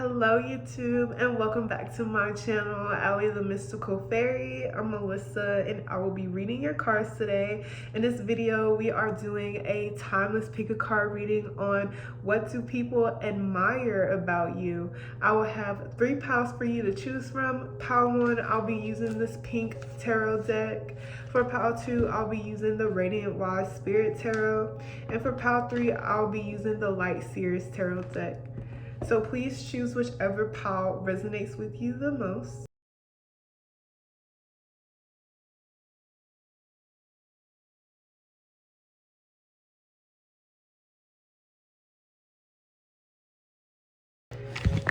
Hello YouTube and welcome back to my channel, Allie the Mystical Fairy. I'm Melissa and I will be reading your cards today. In this video we are doing a timeless pick a card reading on what do people admire about you. I will have 3 piles for you to choose from. Pile 1, I'll be using this pink tarot deck. For pile 2, I'll be using the Radiant Wise Spirit Tarot. And for pile 3, I'll be using the Light Seers Tarot deck. So please choose whichever pile resonates with you the most.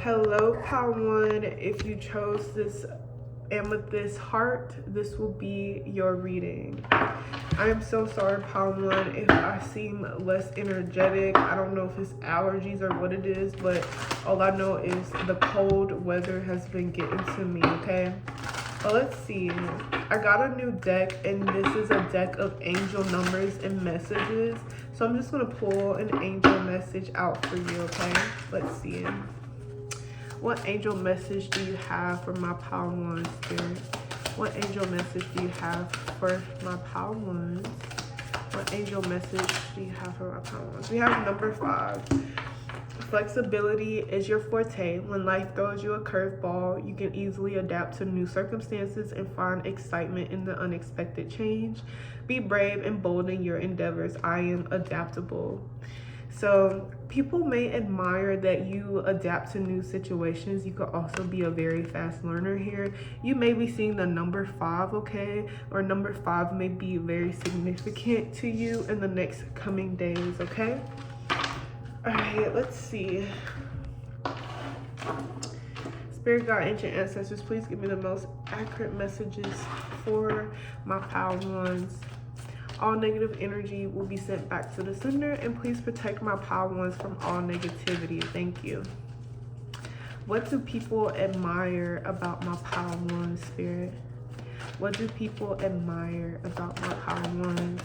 Hello, pile 1. If you chose this amethyst heart, this will be your reading. I am so sorry, pile 1, if I seem less energetic. I don't know if it's allergies or what it is, but all I know is the cold weather has been getting to me, okay? Well, let's see. I got a new deck, and this is a deck of angel numbers and messages. So I'm just going to pull an angel message out for you, okay? Let's see. What angel message do you have for my pile 1, Spirit? What angel message do you have for my pile 1? What angel message do you have for my pile 1? We have number 5. Flexibility is your forte. When life throws you a curveball, you can easily adapt to new circumstances and find excitement in the unexpected change. Be brave and bold in your endeavors. I am adaptable. So people may admire that you adapt to new situations. You could also be a very fast learner here. You may be seeing the number 5, okay? Or number 5 may be very significant to you in the next coming days, okay? All right, let's see. Spirit, God, ancient ancestors, please give me the most accurate messages for my pile 1s. All negative energy will be sent back to the sender, and please protect my pile 1s from all negativity. Thank you. What do people admire about my pile 1, Spirit? What do people admire about my pile 1s?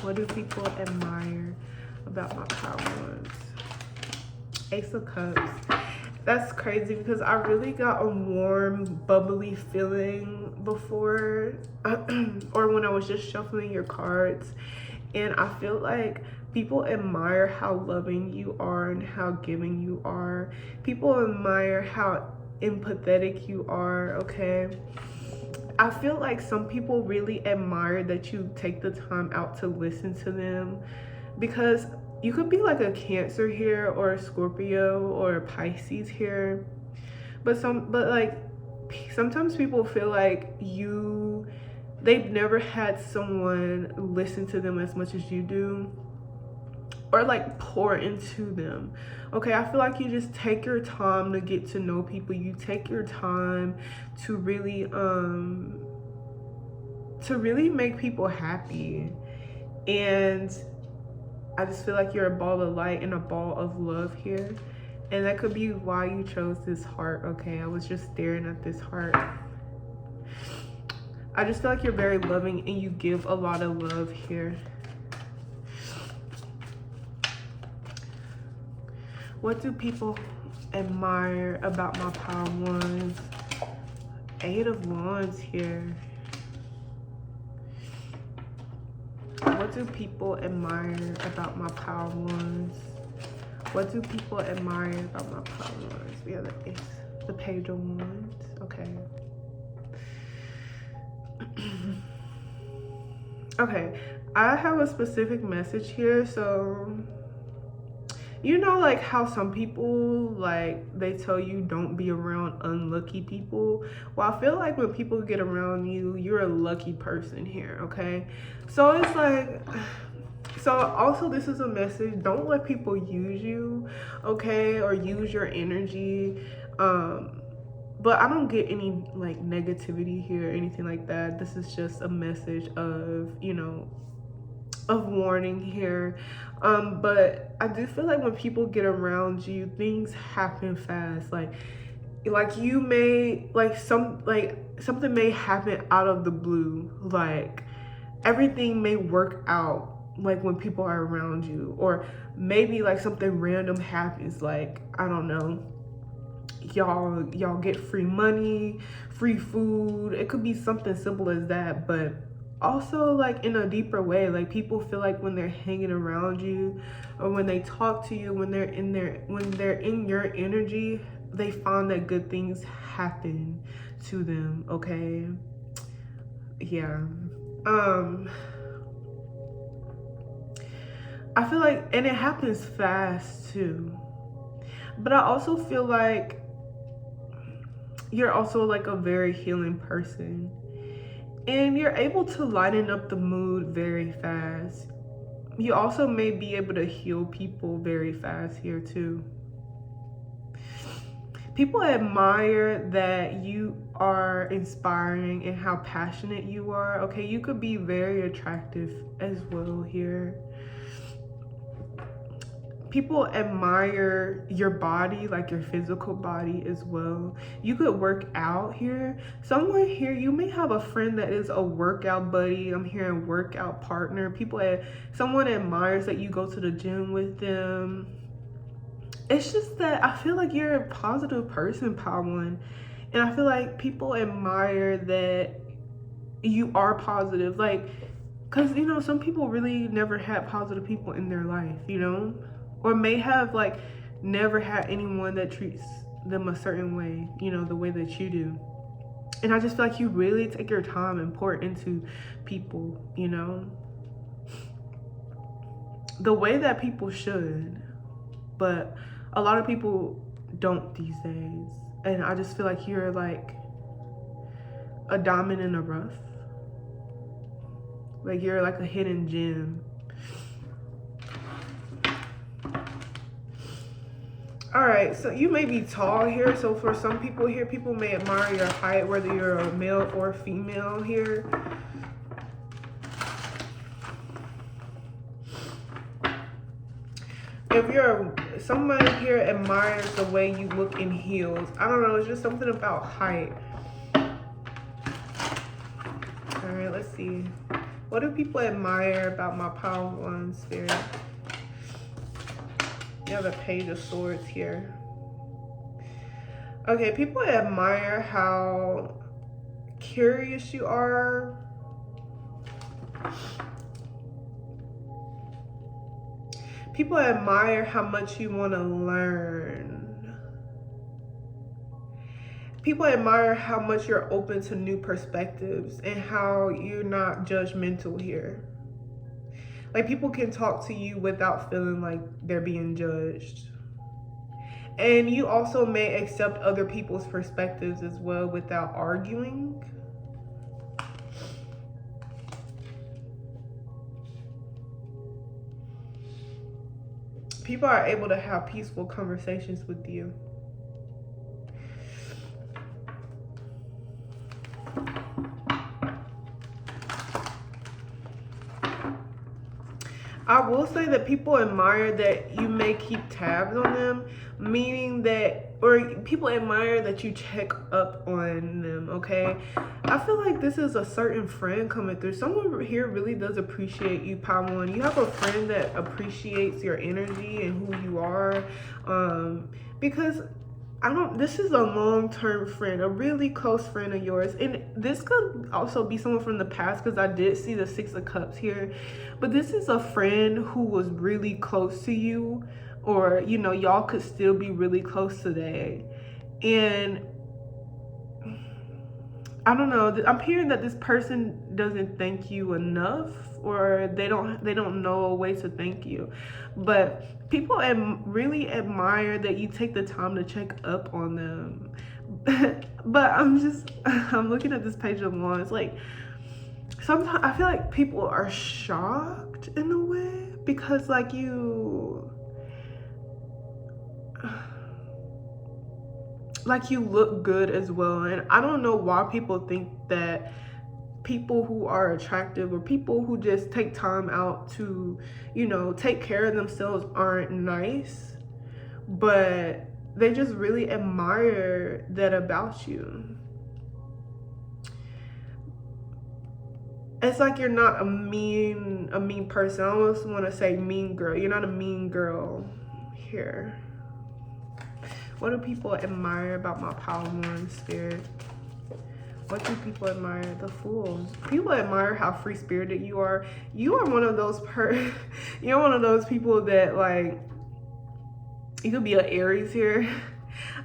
What do people admire about my pile 1s? Ace of Cups. That's crazy because I really got a warm, bubbly feeling before or when I was just shuffling your cards. And I feel like people admire how loving you are and how giving you are. People admire how empathetic you are, okay? I feel like some people really admire that you take the time out to listen to them, because you could be like a Cancer here or a Scorpio or a Pisces here, but sometimes people feel like they've never had someone listen to them as much as you do, or like pour into them. Okay, I feel like you just take your time to get to know people. You take your time to really make people happy. And I just feel like you're a ball of light and a ball of love here. And that could be why you chose this heart, okay? I was just staring at this heart. I just feel like you're very loving and you give a lot of love here. What do people admire about my pile 1s? 8 of Wands here. What do people admire about my pile 1s? What do people admire about my pile 1s? We have the Page of Wands. Okay. Okay, I have a specific message here. So, you know, like how some people, like, they tell you don't be around unlucky people. Well, I feel like when people get around you, you're a lucky person here, okay? So it's like, so also this is a message: don't let people use you, okay, or use your energy. But I don't get any like negativity here or anything like that. This is just a message of, you know, of warning here. But I do feel like when people get around you, things happen fast. Like you may, something may happen out of the blue. Like everything may work out like when people are around you, or maybe like something random happens, like I don't know, y'all get free money, free food. It could be something simple as that, but also like in a deeper way, like people feel like when they're hanging around you or when they talk to you, when they're in your energy, they find that good things happen to them. Okay, yeah. I feel like, and it happens fast too, but I also feel like you're also like a very healing person, and you're able to lighten up the mood very fast. You also may be able to heal people very fast here too. People admire that you are inspiring and how passionate you are. Okay, you could be very attractive as well here. People admire your body, like your physical body as well. You could work out here. Someone here, you may have a friend that is a workout buddy. I'm hearing workout partner. Someone admires that you go to the gym with them. It's just that I feel like you're a positive person, Power One. And I feel like people admire that you are positive. Like, because, you know, some people really never had positive people in their life, you know? Or may have like never had anyone that treats them a certain way, you know, the way that you do. And I just feel like you really take your time and pour into people, you know, the way that people should. But a lot of people don't these days. And I just feel like you're like a diamond in the rough. Like you're like a hidden gem. All right, so you may be tall here. So for some people here, people may admire your height, whether you're a male or female here. If somebody here admires the way you look in heels. I don't know, it's just something about height. All right, let's see. What do people admire about my Power One spirit? You have a Page of Swords here. Okay, people admire how curious you are. People admire how much you want to learn. People admire how much you're open to new perspectives and how you're not judgmental here. Like people can talk to you without feeling like they're being judged. And you also may accept other people's perspectives as well without arguing. People are able to have peaceful conversations with you. I will say that people admire that you may keep tabs on them, meaning that, or people admire that you check up on them, okay? I feel like this is a certain friend coming through. Someone here really does appreciate you, Power One. You have a friend that appreciates your energy and who you are, because this is a long-term friend, a really close friend of yours. And this could also be someone from the past, because I did see the Six of Cups here. But this is a friend who was really close to you, or, you know, y'all could still be really close today. And I don't know, I'm hearing that this person doesn't thank you enough, or they don't know a way to thank you. But people really admire that you take the time to check up on them. But I'm looking at this Page of Wands. Like, sometimes I feel like people are shocked in a way, because like you look good as well. And I don't know why people think that people who are attractive or people who just take time out to, you know, take care of themselves aren't nice, but they just really admire that about you. It's like you're not a mean person. I almost want to say mean girl. You're not a mean girl here. What do people admire about my power one, Spirit? What do people admire? The Fool. People admire how free-spirited you are. You are one of those you're one of those people that, like, you could be an Aries here.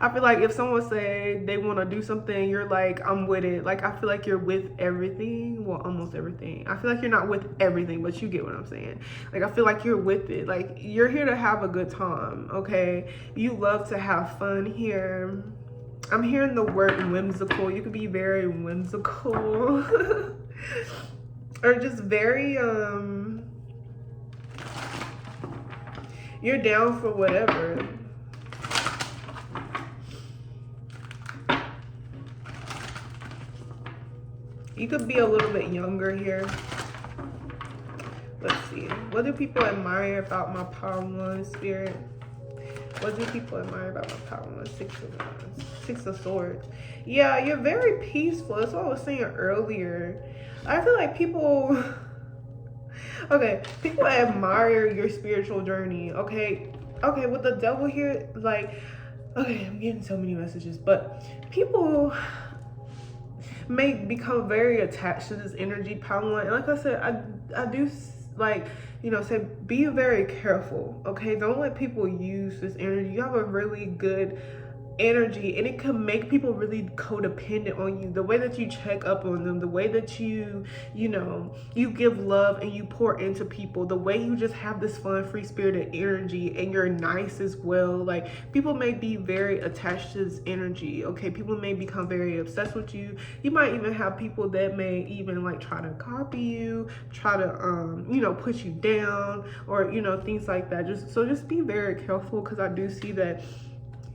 I feel like if someone say they want to do something, you're like, I'm with it. Like, I feel like you're with everything. Well, almost everything. I feel like you're not with everything, but you get what I'm saying. Like, I feel like you're with it. Like, you're here to have a good time, okay? You love to have fun here. I'm hearing the word whimsical. You could be very whimsical. Or just very, you're down for whatever. You could be a little bit younger here. Let's see. What do people admire about my power one, Spirit? What do people admire about my power one? 6 of Wands. 6 of Swords. Yeah, you're very peaceful. That's what I was saying earlier. I feel like people... Okay, people admire your spiritual journey, okay? Okay, with the Devil here, like... Okay, I'm getting so many messages, but people... may become very attached to this energy, power one. And like I said, I do, like, you know, say be very careful, okay? Don't let people use this energy. You have a really good energy, and it can make people really codependent on you. The way that you check up on them, the way that you know, you give love and you pour into people, the way you just have this fun, free-spirited energy, and you're nice as well. Like, people may be very attached to this energy, okay? People may become very obsessed with you. You might even have people that may even, like, try to copy you, try to you know, put you down, or, you know, things like that. Just be very careful, because I do see that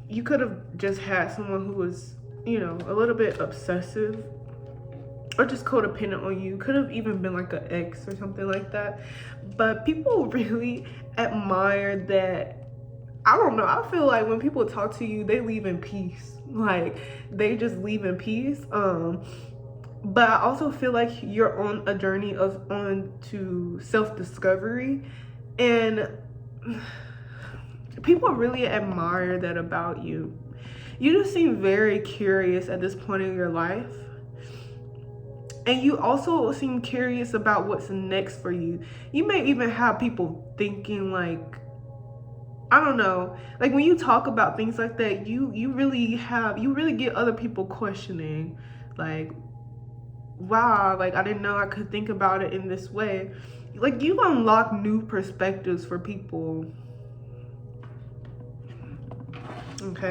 you could have just had someone who was, you know, a little bit obsessive or just codependent on you. Could have even been like an ex or something like that. But people really admire that. I don't know. I feel like when people talk to you, they leave in peace. Like, they just leave in peace. But I also feel like you're on a journey to self-discovery, and people really admire that about you. You just seem very curious at this point in your life. And you also seem curious about what's next for you. You may even have people thinking, like, I don't know, like when you talk about things like that, you really get other people questioning, like, wow, like I didn't know I could think about it in this way. Like, you unlock new perspectives for people. Okay.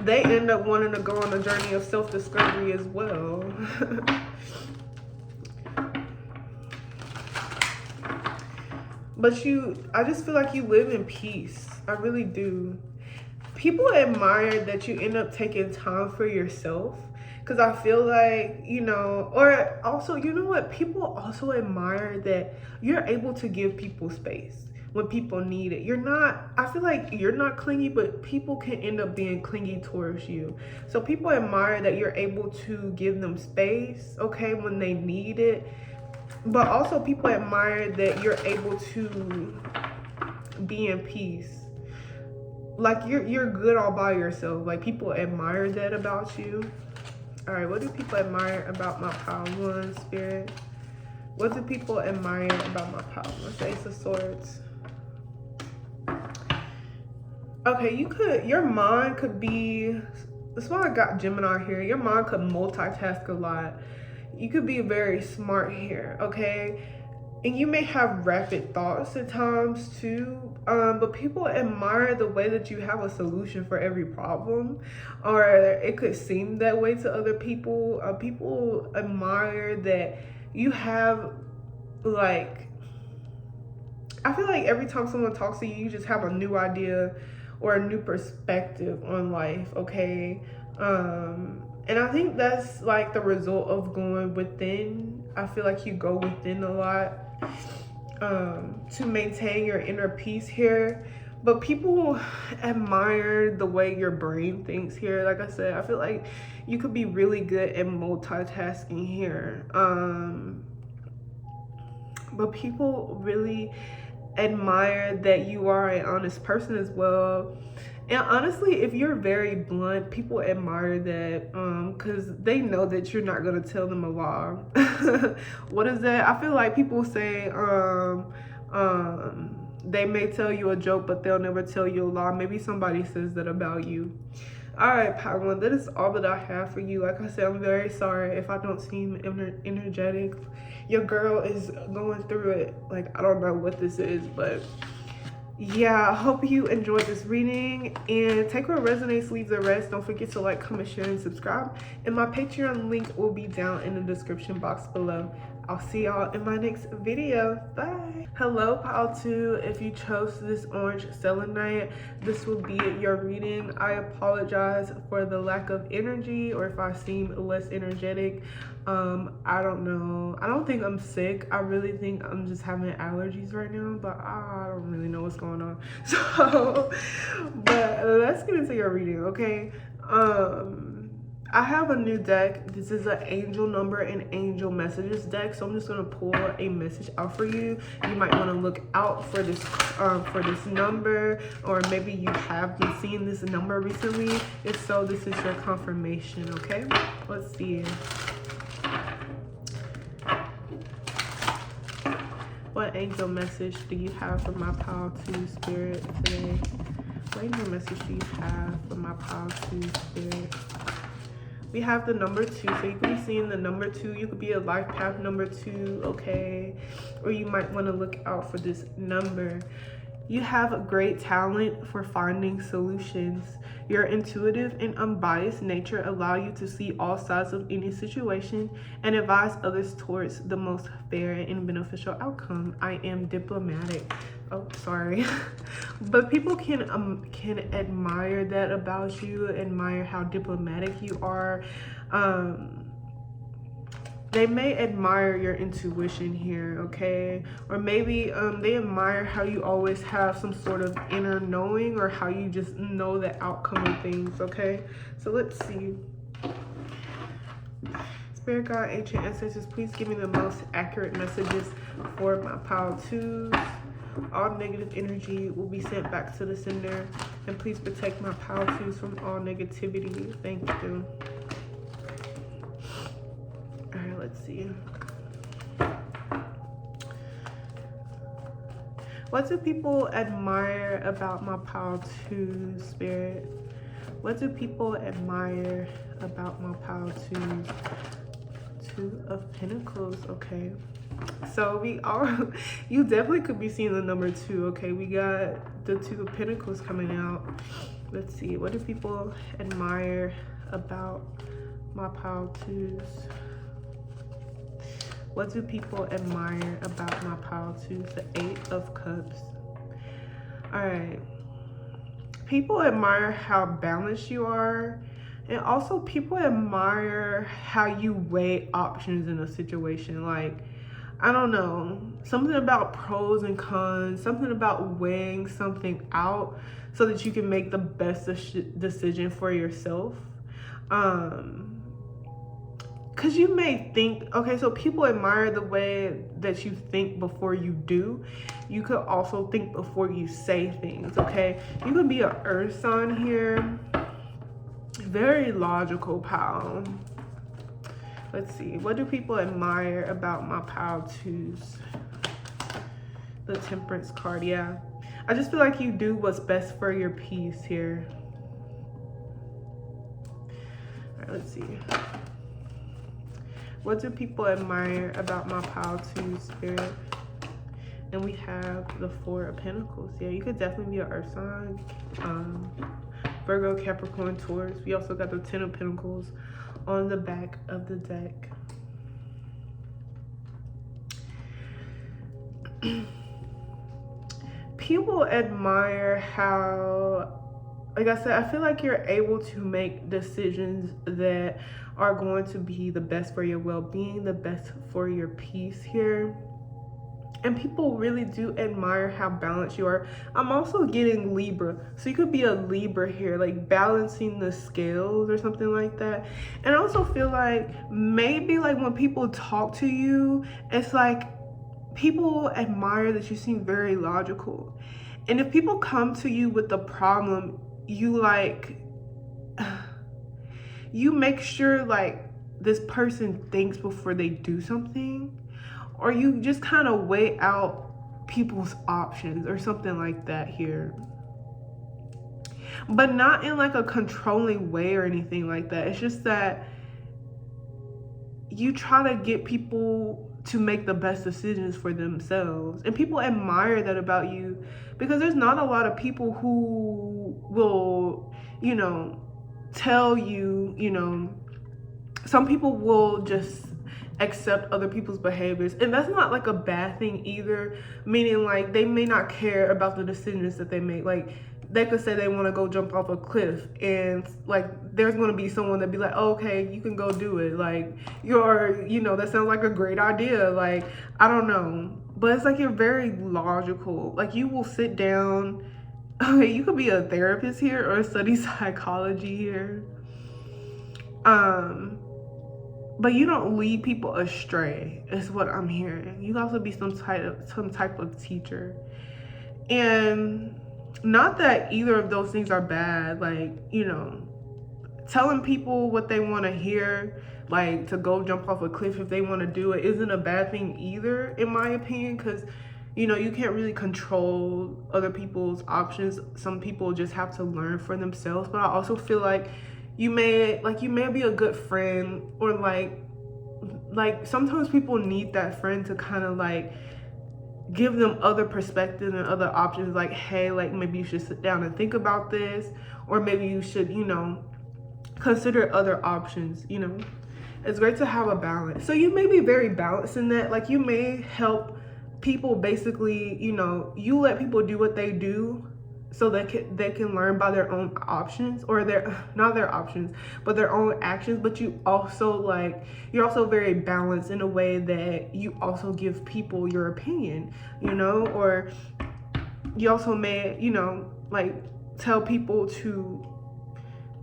They end up wanting to go on a journey of self-discovery as well. But I just feel like you live in peace. I really do. People admire that you end up taking time for yourself. Because I feel like, you know, or also, you know what? People also admire that you're able to give people space when people need it. I feel like you're not clingy, but people can end up being clingy towards you. So people admire that you're able to give them space, okay, when they need it. But also people admire that you're able to be in peace. Like, you're good all by yourself. Like, people admire that about you. All right, what do people admire about my power one, Spirit? What do people admire about my power one? The Ace of Swords. Okay, your mind could be, that's why I got Gemini here. Your mind could multitask a lot. You could be very smart here, okay? And you may have rapid thoughts at times too, but people admire the way that you have a solution for every problem, or it could seem that way to other people. People admire that you have, like, I feel like every time someone talks to you, you just have a new idea or a new perspective on life, okay? And I think that's like the result of going within. I feel like you go within a lot to maintain your inner peace here. But people admire the way your brain thinks here. Like I said, I feel like you could be really good at multitasking here. But people really admire that you are an honest person as well. And honestly, if you're very blunt, people admire that because they know that you're not going to tell them a lie. What is that? I feel like people say they may tell you a joke, but they'll never tell you a lie. Maybe somebody says that about you. All right, Power One, that is all that I have for you. Like I said, I'm very sorry if I don't seem energetic. Your girl is going through it. Like, I don't know what this is, but yeah, I hope you enjoyed this reading, and take what resonates, leave the rest. Don't forget to like, comment, share, and subscribe. And my Patreon link will be down in the description box below. I'll see y'all in my next video. Bye. Hello, Pile 2. If you chose this orange selenite, this will be your reading. I apologize for the lack of energy or if I seem less energetic. I don't know. I don't think I'm sick. I really think I'm just having allergies right now, but I don't really know what's going on. So, but let's get into your reading, okay? I have a new deck. This is an angel number and angel messages deck. So I'm just gonna pull a message out for you. You might want to look out for this number, or maybe you have been seeing this number recently. If so, this is your confirmation. Okay, let's see. What angel message do you have for my Pile 2 spirit today? What angel message do you have for my Pile 2 spirit? We have the number 2, so you could be seeing the number 2. You could be a life path number 2, okay? Or you might want to look out for this number. You have a great talent for finding solutions. Your intuitive and unbiased nature allow you to see all sides of any situation and advise others towards the most fair and beneficial outcome. I am diplomatic. Oh, sorry. But people can admire that about you, admire how diplomatic you are. They may admire your intuition here, okay? Or maybe they admire how you always have some sort of inner knowing, or how you just know the outcome of things, okay? So let's see. Spirit guide, ancient ancestors, please give me the most accurate messages for my Pile 2s. All negative energy will be sent back to the sender. And please protect my Pile 2s from all negativity. Thank you. Alright, let's see. What do people admire about my Pile 2 spirit? What do people admire about my Pile 2? 2 of Pentacles, okay. So you definitely could be seeing the number 2, okay. We got the 2 of Pentacles coming out. Let's see, what do people admire about my Pile 2s? What do people admire about my Pile 2s? The 8 of Cups. All right. People admire how balanced you are. And also people admire how you weigh options in a situation. Like, I don't know, something about pros and cons, something about weighing something out so that you can make the best decision for yourself. Because you may think, okay, so people admire the way that you think before you do. You could also think before you say things, okay? You could be an earth sign here. Very logical, Pile. Let's see. What do people admire about my Pile 2s? The Temperance card, yeah. I just feel like you do what's best for your peace here. All right, let's see. What do people admire about my Pile 2 spirit? And we have the 4 of Pentacles. Yeah, you could definitely be an earth sign. Virgo, Capricorn, Taurus. We also got the 10 of Pentacles on the back of the deck. People admire how, like I said, I feel like you're able to make decisions that are going to be the best for your well-being, the best for your peace here. And people really do admire how balanced you are. I'm also getting Libra. So you could be a Libra here, like balancing the scales or something like that. And I also feel like maybe like when people talk to you, it's like people admire that you seem very logical. And if people come to you with a problem, you you make sure like this person thinks before they do something, or you just kind of weigh out people's options or something like that here. But not in like a controlling way or anything like that. It's just that you try to get people to make the best decisions for themselves. And people admire that about you, because there's not a lot of people who will, you know, tell you, you know, some people will just accept other people's behaviors, and that's not like a bad thing either, meaning like they may not care about the decisions that they make. Like they could say they want to go jump off a cliff, and like there's going to be someone that be like, oh, okay, you can go do it, like you're, you know, that sounds like a great idea, like I don't know. But it's like you're very logical. Like you will sit down. Okay, you could be a therapist here or study psychology here, but you don't lead people astray, is what I'm hearing. You can also be some type of teacher. And not that either of those things are bad. Like, you know, telling people what they want to hear, like to go jump off a cliff if they want to do it, isn't a bad thing either, in my opinion, because, you know, you can't really control other people's options. Some people just have to learn for themselves. But I also feel like you may be a good friend, or like sometimes people need that friend to kind of like give them other perspectives and other options. Like, hey, like maybe you should sit down and think about this, or maybe you should, you know, consider other options. You know, it's great to have a balance. So you may be very balanced in that. Like you may help people, basically, you know, you let people do what they do so they can learn by their own options, or not their options, but their own actions. But you also like, you're also very balanced in a way that you also give people your opinion, you know, or you also may, you know, like tell people to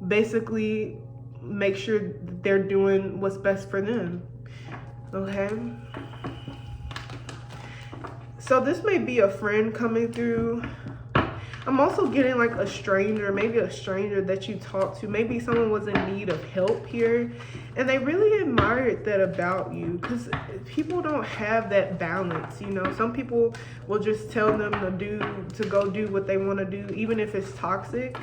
basically make sure they're doing what's best for them. Okay, so this may be a friend coming through. I'm also getting like a stranger, maybe a stranger that you talk to. Maybe someone was in need of help here, and they really admired that about you, because people don't have that balance, you know. Some people will just tell them to go do what they want to do, even if it's toxic.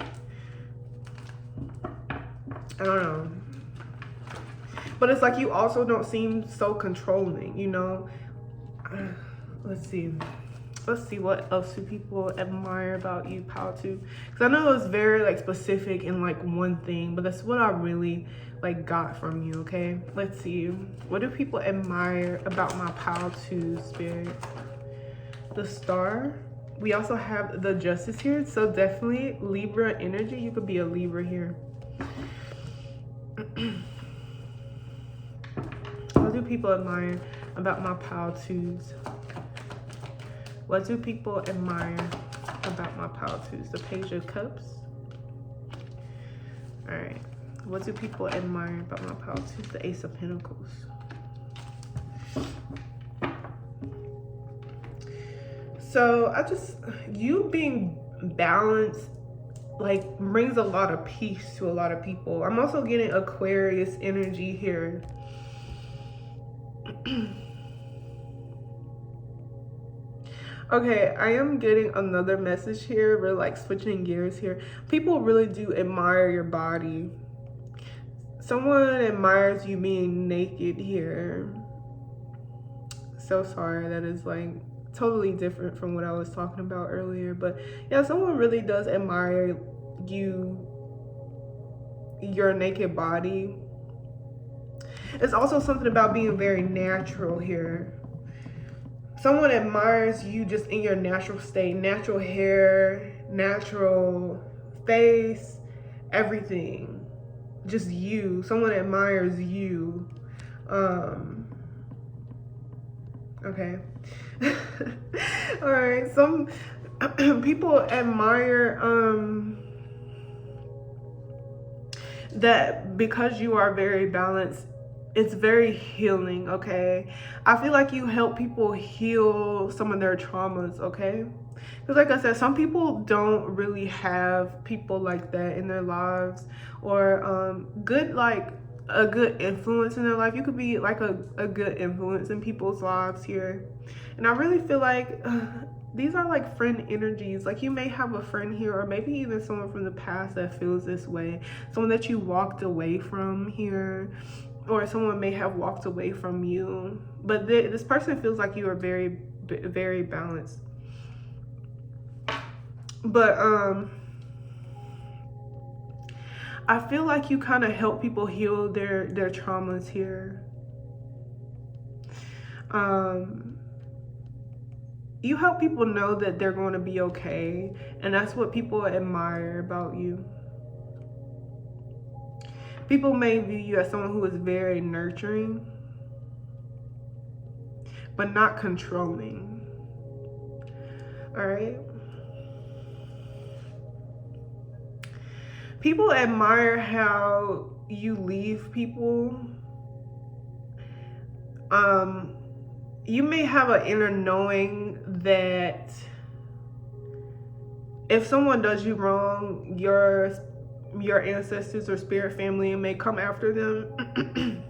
I don't know. But it's like you also don't seem so controlling, you know. Let's see what else do people admire about you, Power 2, because I know it's very like specific in like one thing, but that's what I really like got from you. Okay, let's see, what do people admire about my Power 2 spirit? The Star. We also have the Justice here, so definitely Libra energy. You could be a Libra here. What do people admire about my Power 2s? What do people admire about my Power 2s? The Page of Cups. All right. What do people admire about my Power 2s? The Ace of Pentacles. So you being balanced like brings a lot of peace to a lot of people. I'm also getting Aquarius energy here. Okay, I am getting another message here. We're like switching gears here. People really do admire your body. Someone admires you being naked here. So sorry, that is like totally different from what I was talking about earlier. But yeah, someone really does admire your naked body. It's also something about being very natural here. Someone admires you just in your natural state, natural hair, natural face, everything. Just you. Someone admires you. Okay. All right. Some people admire that because you are very balanced, it's very healing, okay? I feel like you help people heal some of their traumas, okay? Because like I said, some people don't really have people like that in their lives, or good, like a good influence in their life. You could be like a good influence in people's lives here. And I really feel like these are like friend energies. Like you may have a friend here, or maybe even someone from the past that feels this way, someone that you walked away from here, or someone may have walked away from you, but this person feels like you are very, very balanced. But I feel like you kind of help people heal their traumas here. You help people know that they're going to be okay, and that's what people admire about you. People may view you as someone who is very nurturing, but not controlling. All right? People admire how you leave people. You may have an inner knowing that if someone does you wrong, your ancestors or spirit family may come after them.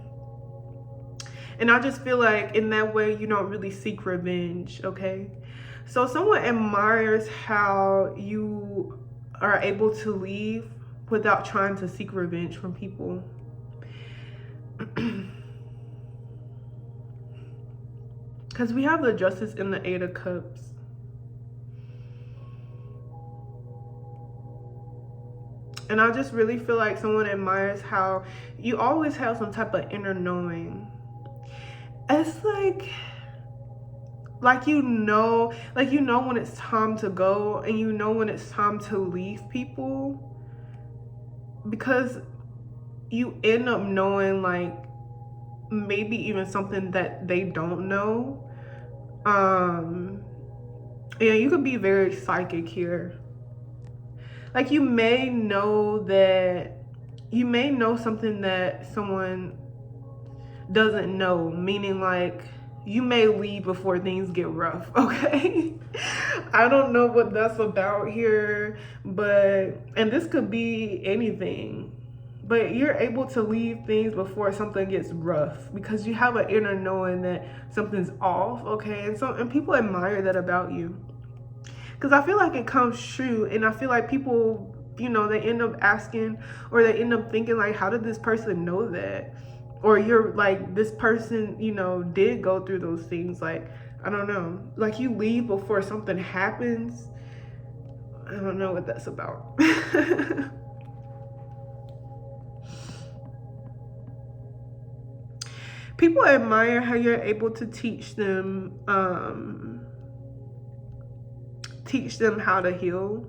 And I just feel like in that way you don't really seek revenge, okay? So someone admires how you are able to leave without trying to seek revenge from people. Because we have the Justice and the Eight of Cups. And I just really feel like someone admires how you always have some type of inner knowing. It's like you know when it's time to go, and you know when it's time to leave people, because you end up knowing like maybe even something that they don't know. Yeah, you could be very psychic here. Like you may know something that someone doesn't know, meaning like you may leave before things get rough, okay? I don't know what that's about here, and this could be anything, but you're able to leave things before something gets rough because you have an inner knowing that something's off, okay? And people admire that about you, because I feel like it comes true. And I feel like people, they end up asking, or they end up thinking like, how did this person know that? Or you're like, this person, did go through those things. Like, I don't know, like you leave before something happens. I don't know what that's about. People admire how you're able to teach them how to heal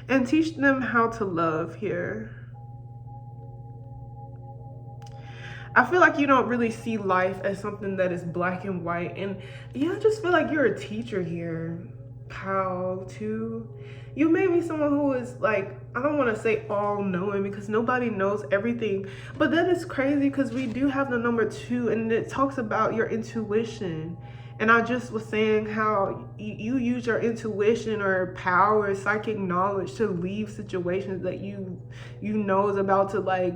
and teach them how to love here. I feel like you don't really see life as something that is black and white. And yeah, I just feel like you're a teacher here, pal, too. You may be someone who is like, I don't want to say all knowing because nobody knows everything, but that is crazy because we do have the number 2 and it talks about your intuition. And I just was saying how you use your intuition or power, psychic knowledge to leave situations that you know is about to like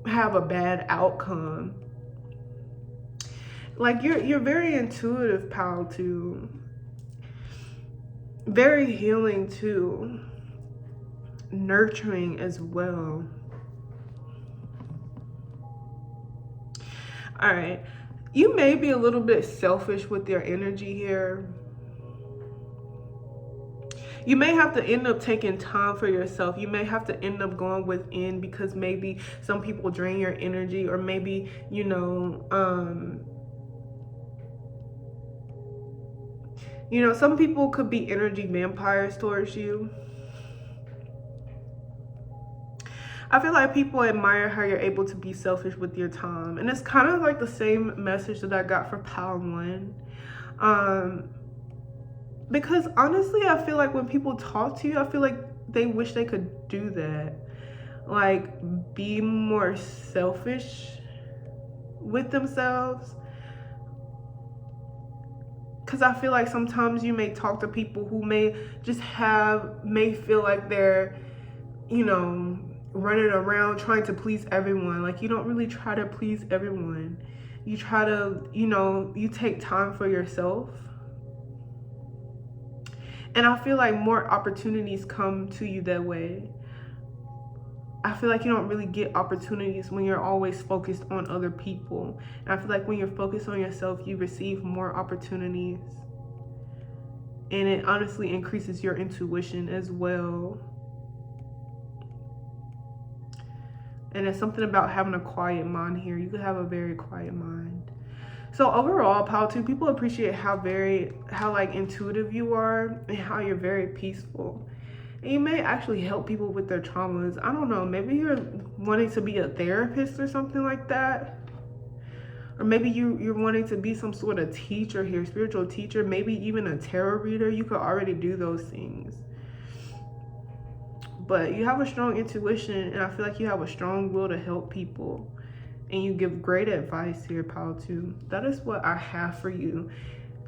have a bad outcome. Like you're very intuitive, pal, too. Very healing too. Nurturing as well. All right. You may be a little bit selfish with your energy here. You may have to end up taking time for yourself. You may have to end up going within because maybe some people drain your energy, or maybe, some people could be energy vampires towards you. I feel like people admire how you're able to be selfish with your time. And it's kind of like the same message that I got for Pile 1. Because honestly, I feel like when people talk to you, I feel like they wish they could do that. Like, be more selfish with themselves. Because I feel like sometimes you may talk to people who may feel like they're, you know, running around trying to please everyone. Like, you don't really try to please everyone. You try to, you know, you take time for yourself. And I feel like more opportunities come to you that way. I feel like you don't really get opportunities when you're always focused on other people. And I feel like when you're focused on yourself, you receive more opportunities. And it honestly increases your intuition as well. And it's something about having a quiet mind here. You could have a very quiet mind. So overall, Pile 2, people appreciate how like intuitive you are and how you're very peaceful. And you may actually help people with their traumas. I don't know, maybe you're wanting to be a therapist or something like that. Or maybe you're wanting to be some sort of teacher here, spiritual teacher, maybe even a tarot reader. You could already do those things. But you have a strong intuition, and I feel like you have a strong will to help people. And you give great advice here, Pile 2. That is what I have for you.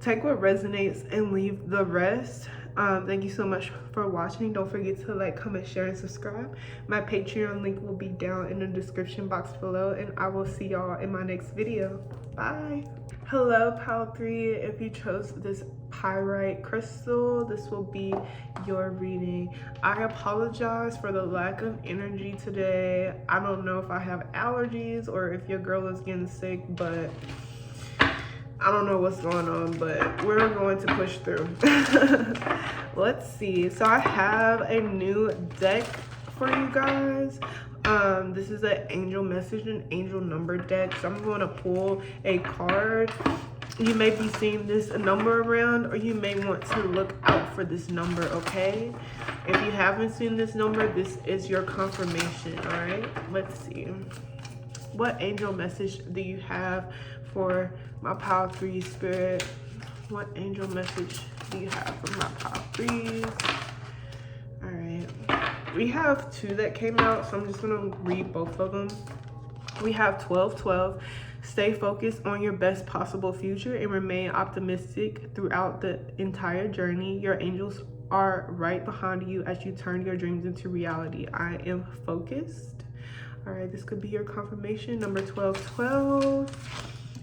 Take what resonates and leave the rest. Thank you so much for watching. Don't forget to like, comment, share, and subscribe. My Patreon link will be down in the description box below, and I will see y'all in my next video. Bye. Hello, Pile 3. If you chose this pyrite crystal, this will be your reading. I apologize for the lack of energy today. I don't know if I have allergies or if your girl is getting sick, but I don't know what's going on, but we're going to push through. Let's see. So I have a new deck for you guys. This is an angel message and angel number deck. So I'm going to pull a card. You may be seeing this number around, or you may want to look out for this number, okay? If you haven't seen this number, this is your confirmation, all right? Let's see. What angel message do you have for my Pile 3 spirit? What angel message do you have for my Pile 3s? All right. We have 2 that came out, so I'm just gonna read both of them. We have 1212. Stay focused on your best possible future and remain optimistic throughout the entire journey. Your angels are right behind you as you turn your dreams into reality. I am focused. All right, this could be your confirmation, number 1212.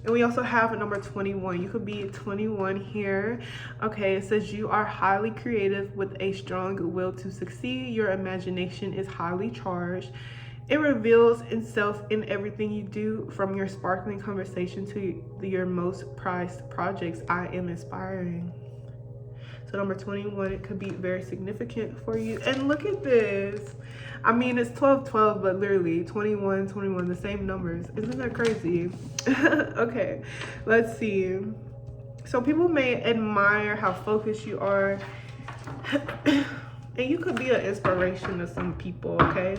And we also have a number 21. You could be 21 here. Okay, it says you are highly creative with a strong will to succeed. Your imagination is highly charged. It reveals itself in everything you do, from your sparkling conversation to your most prized projects. I am inspiring. So number 21, it could be very significant for you. And look at this. I mean, it's 1212, but literally 21, 21, the same numbers. Isn't that crazy? Okay, let's see. So people may admire how focused you are. And you could be an inspiration to some people, okay?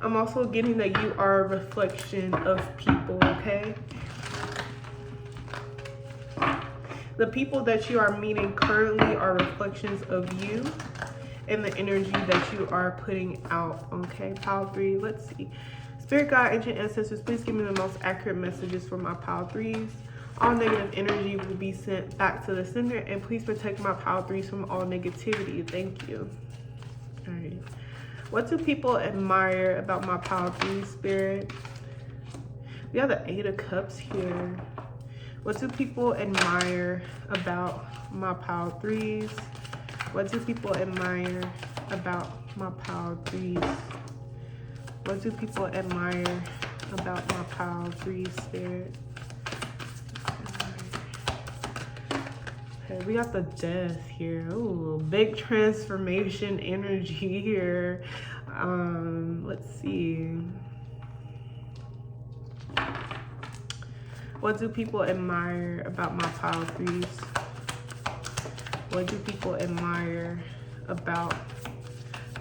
I'm also getting that you are a reflection of people, okay? The people that you are meeting currently are reflections of you and the energy that you are putting out, okay? Pile 3, let's see. Spirit guide, ancient ancestors, please give me the most accurate messages for my Pile 3s. All negative energy will be sent back to the center, and please protect my Pile 3s from all negativity. Thank you. All right. What do people admire about my Pile 3 spirit? We have the 8 of Cups here. What do people admire about my Pile 3s? What do people admire about my Pile 3s? What do people admire about my Pile 3 spirit? Okay, we got the Death here. Ooh, big transformation energy here. Let's see. What do people admire about my Pile 3s? What do people admire about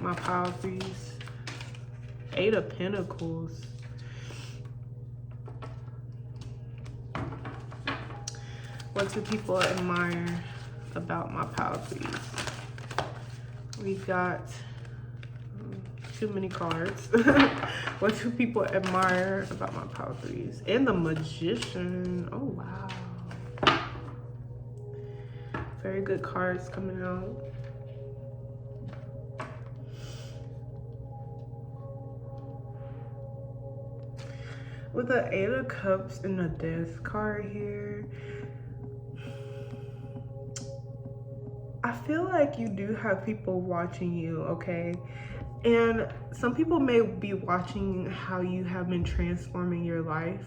my Pile 3s? 8 of Pentacles. What do people admire about my Pile 3s? We got too many cards. What do people admire about my power threes? And the Magician. Oh, wow. Very good cards coming out. With the Eight of Cups and the Death card here, I feel like you do have people watching you, okay? And some people may be watching how you have been transforming your life.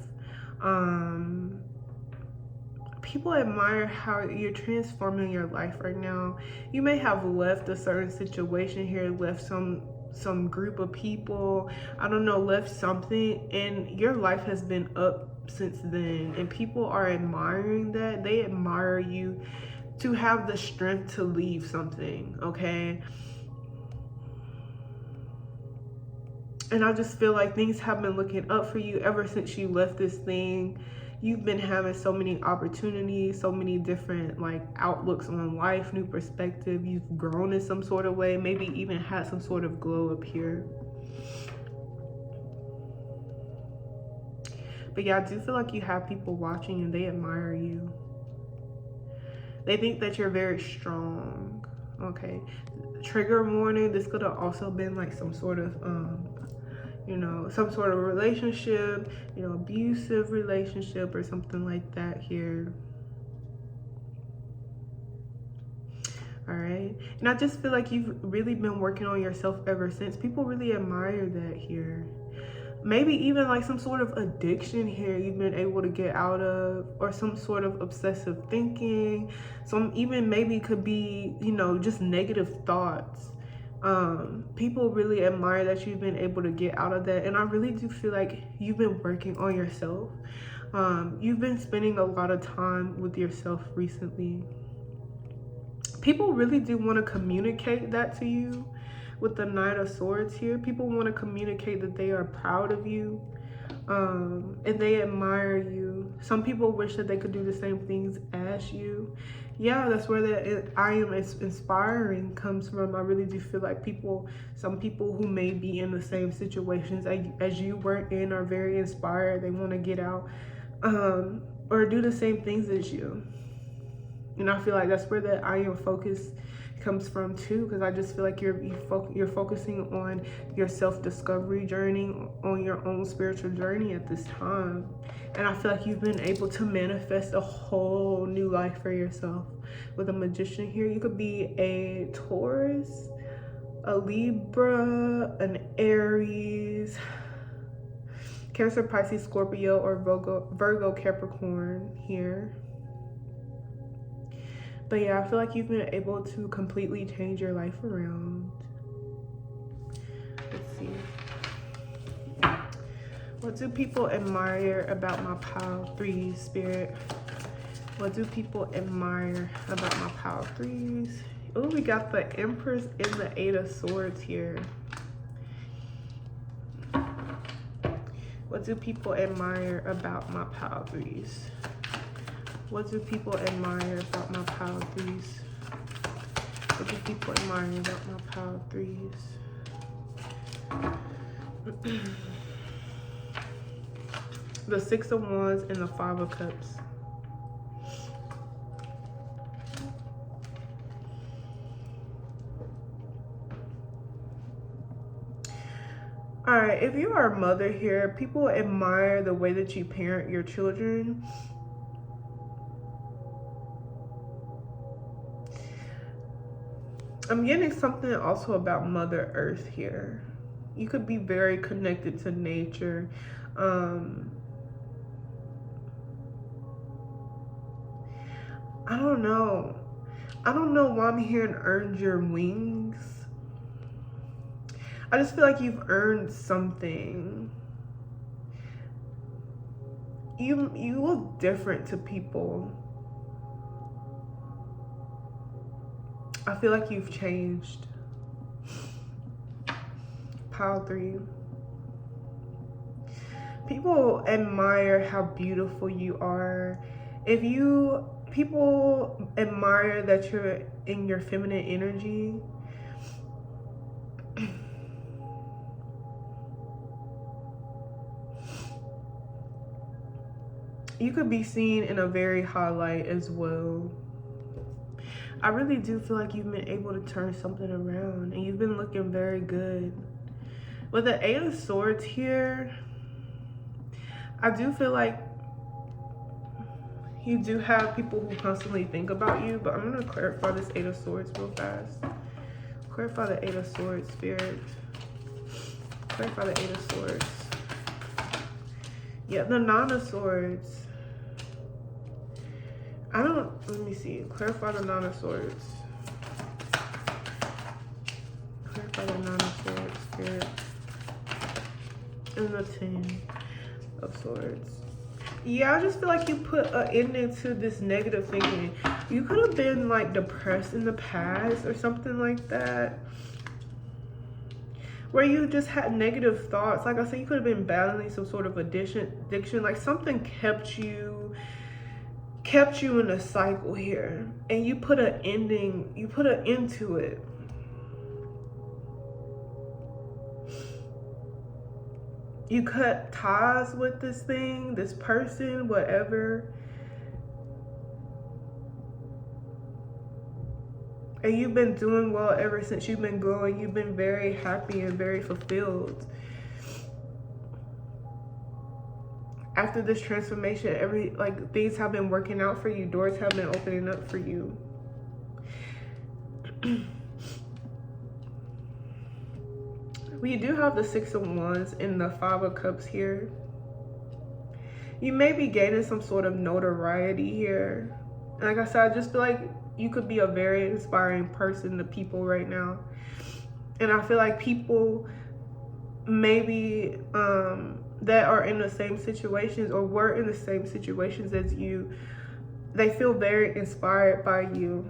People admire how you're transforming your life right now. You may have left a certain situation here, left some group of people, I don't know, left something, and your life has been up since then, and people are admiring that. They admire you to have the strength to leave something, okay? And I just feel like things have been looking up for you ever since you left this thing. You've been having so many opportunities, so many different like outlooks on life, new perspective. You've grown in some sort of way, maybe even had some sort of glow up here. But yeah, I do feel like you have people watching and they admire you. They think that you're very strong, okay? Trigger warning, this could have also been like some sort of, you know, some sort of relationship, you know, abusive relationship or something like that here. All right. And I just feel like you've really been working on yourself ever since. People really admire that here. Maybe even like some sort of addiction here you've been able to get out of, or some sort of obsessive thinking. Some even maybe could be, you know, just negative thoughts. People really admire that you've been able to get out of that. And I really do feel like you've been working on yourself. You've been spending a lot of time with yourself recently. People really do want to communicate that to you. With the Knight of Swords here, people want to communicate that they are proud of you, and they admire you. Some people wish that they could do the same things as you. Yeah, that's where the I am inspiring comes from. I really do feel like some people who may be in the same situations as you were in are very inspired. They want to get out or do the same things as you. And I feel like that's where the I am focus comes from too, because I just feel like you're focusing on your self-discovery journey, on your own spiritual journey at this time. And I feel like you've been able to manifest a whole new life for yourself. With a Magician here, you could be a Taurus, a Libra, an Aries, Cancer, Pisces, Scorpio, or Virgo, Capricorn here. But yeah, I feel like you've been able to completely change your life around. Let's see. What do people admire about my Power 3 Spirit? What do people admire about my Power 3s? Oh, we got the Empress and the Eight of Swords here. What do people admire about my Power 3s? What do people admire about my Power 3s? What do people admire about my Power 3s? The Six of Wands and the Five of Cups. All right, if you are a mother here, people admire the way that you parent your children. I'm getting something also about Mother Earth here. You could be very connected to nature. I don't know. I don't know why I'm hearing earned your wings. I just feel like you've earned something. You look different to people. I feel like you've changed. Power 3. People admire how beautiful you are. People admire that you're in your feminine energy. You could be seen in a very high light as well. I really do feel like you've been able to turn something around and you've been looking very good. With the 8 of Swords here, I do feel like you do have people who constantly think about you, but I'm going to clarify this 8 of Swords real fast. Clarify the 8 of Swords, Spirit. Clarify the 8 of Swords. Yeah, the 9 of Swords. Let me see. Clarify the 9 of Swords. Clarify the 9 of Swords, Spirit. And the 10 of Swords. Yeah, I just feel like you put an ending to this negative thinking. You could have been like depressed in the past or something like that, where you just had negative thoughts. Like I said, you could have been battling some sort of addiction. Like something kept you in a cycle here, and you put an ending. You put an end to it. You cut ties with this thing, this person, whatever. And you've been doing well ever since you've been growing. You've been very happy and very fulfilled. After this transformation, things have been working out for you. Doors have been opening up for you. We do have the 6 of Wands and the 5 of Cups here. You may be gaining some sort of notoriety here. And like I said, I just feel like you could be a very inspiring person to people right now. And I feel like people maybe that are in the same situations or were in the same situations as you, they feel very inspired by you.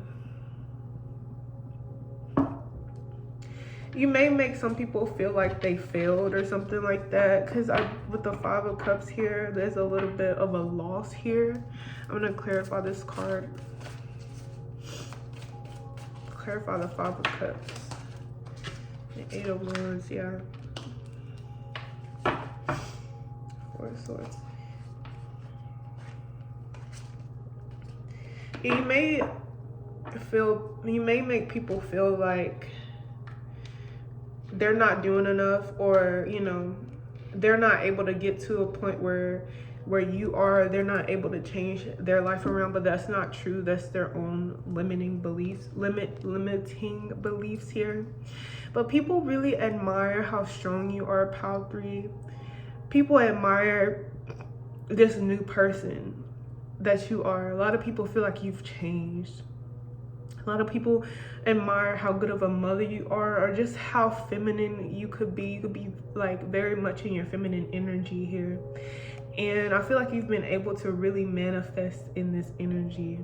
You may make some people feel like they failed or something like that, because with the 5 of Cups here, there's a little bit of a loss here. I'm going to clarify this card. Clarify the 5 of Cups. The 8 of Wands, yeah. 4 of Swords. You may make people feel like they're not doing enough, or they're not able to get to a point where you are. They're not able to change their life around, but that's not true. That's their own limiting beliefs here. But people really admire how strong you are, Pile 3. People admire this new person that you are. A lot of people feel like you've changed. A lot of people admire how good of a mother you are, or just how feminine you could be. You could be like very much in your feminine energy here. And I feel like you've been able to really manifest in this energy.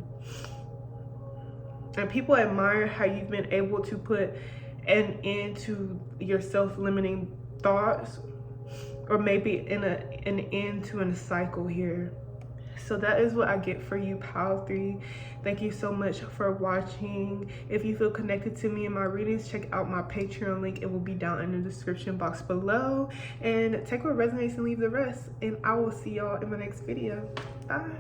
And people admire how you've been able to put an end to your self-limiting thoughts, or maybe an end to a cycle here. So that is what I get for you, Pile 3. Thank you so much for watching. If you feel connected to me in my readings, check out my Patreon link. It will be down in the description box below. And take what resonates and leave the rest. And I will see y'all in my next video. Bye.